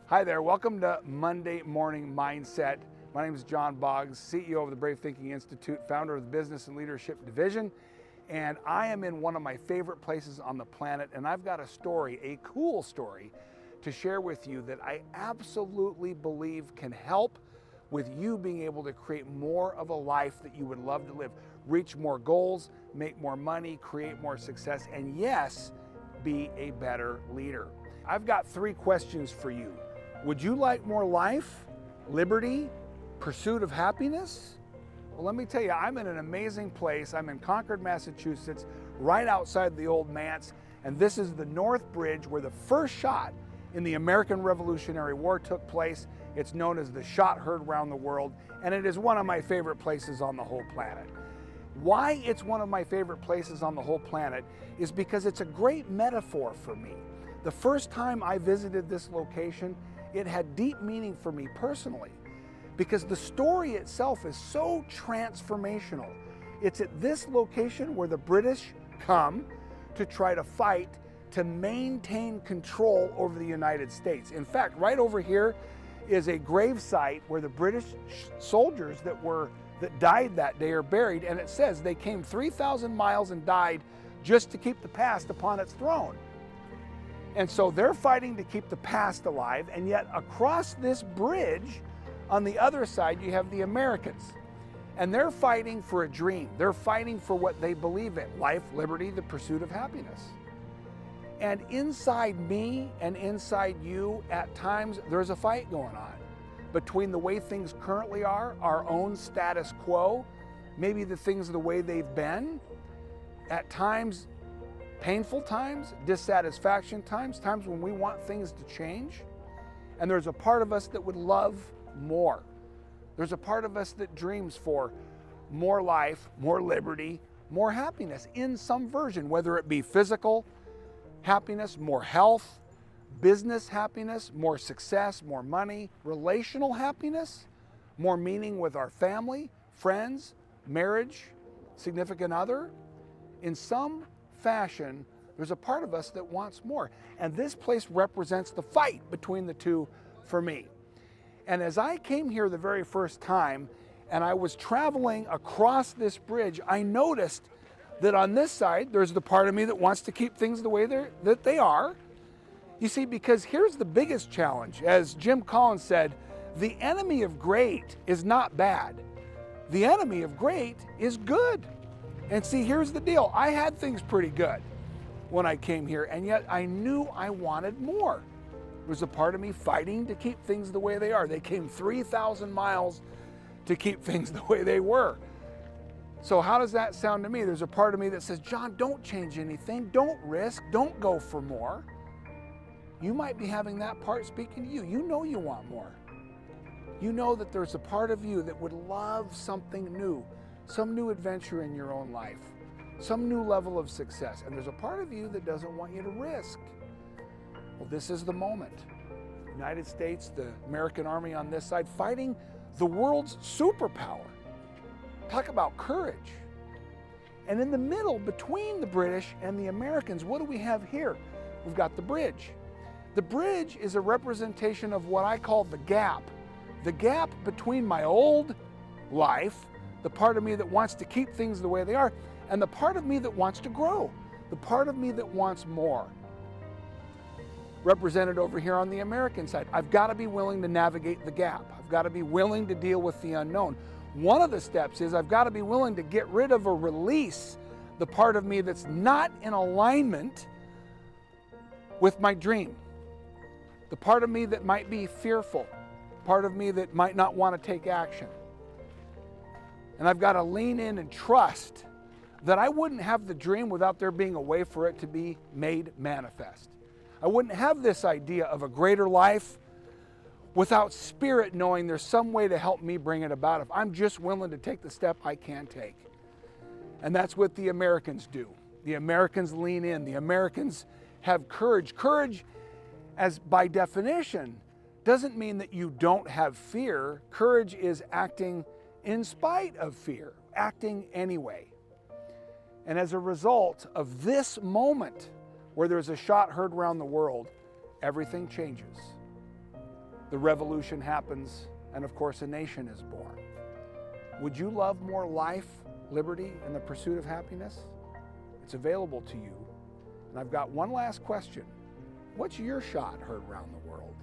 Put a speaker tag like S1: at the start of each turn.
S1: Hi there, welcome to Monday Morning Mindset. My name is John Boggs, CEO of the Brave Thinking Institute, founder of the Business and Leadership Division, and I am in one of my favorite places on the planet, and I've got a story, a cool story, to share with you that I absolutely believe can help with you being able to create more of a life that you would love to live, reach more goals, make more money, create more success, and yes, be a better leader. I've got 3 questions for you. Would you like more life, liberty, pursuit of happiness? Well, let me tell you, I'm in an amazing place. I'm in Concord, Massachusetts, right outside the old manse, and this is the North Bridge where the first shot in the American Revolutionary War took place. It's known as the shot heard around the world, and it is one of my favorite places on the whole planet. Why it's one of my favorite places on the whole planet is because it's a great metaphor for me. The first time I visited this location, it had deep meaning for me personally because the story itself is so transformational. It's at this location where the British come to try to fight to maintain control over the United States. In fact, right over here is a grave site where the British soldiers that died that day are buried, and it says they came 3,000 miles and died just to keep the past upon its throne. And so they're fighting to keep the past alive, and yet across this bridge, on the other side, you have the Americans. And they're fighting for a dream. They're fighting for what they believe in, life, liberty, the pursuit of happiness. And inside me and inside you, at times, there's a fight going on between the way things currently are, our own status quo, maybe the things the way they've been, at times, painful times, dissatisfaction times, times when we want things to change. And there's a part of us that would love more. There's a part of us that dreams for more life, more liberty, more happiness in some version, whether it be physical happiness, more health, business happiness, more success, more money, relational happiness, more meaning with our family, friends, marriage, significant other. In some fashion, there's a part of us that wants more. And this place represents the fight between the two for me. And as I came here the very first time and I was traveling across this bridge, I noticed that on this side, there's the part of me that wants to keep things the way that they are. You see, because here's the biggest challenge. As Jim Collins said, the enemy of great is not bad. The enemy of great is good. And see, here's the deal. I had things pretty good when I came here, and yet I knew I wanted more. There was a part of me fighting to keep things the way they are. They came 3,000 miles to keep things the way they were. So how does that sound to me? There's a part of me that says, John, don't change anything. Don't risk. Don't go for more. You might be having that part speaking to you. You know you want more. You know that there's a part of you that would love something new, some new adventure in your own life, some new level of success. And there's a part of you that doesn't want you to risk. Well, this is the moment. United States, the American Army on this side, fighting the world's superpower. Talk about courage. And in the middle, between the British and the Americans, what do we have here? We've got the bridge. The bridge is a representation of what I call the gap between my old life, the part of me that wants to keep things the way they are, and the part of me that wants to grow, the part of me that wants more. Represented over here on the American side, I've got to be willing to navigate the gap. I've got to be willing to deal with the unknown. One of the steps is I've got to be willing to get rid of or release the part of me that's not in alignment with my dream. The part of me that might be fearful, part of me that might not want to take action. And I've got to lean in and trust that I wouldn't have the dream without there being a way for it to be made manifest. I wouldn't have this idea of a greater life without Spirit knowing there's some way to help me bring it about if I'm just willing to take the step I can take. And that's what the Americans do. The Americans lean in. The Americans have courage. Courage, as by definition, doesn't mean that you don't have fear. Courage is acting in spite of fear, acting anyway. And as a result of this moment where there's a shot heard around the world, everything changes. the revolution happens, and of course a nation is born. Would you love more life, liberty, and the pursuit of happiness? It's available to you. And I've got one last question. What's your shot heard around the world?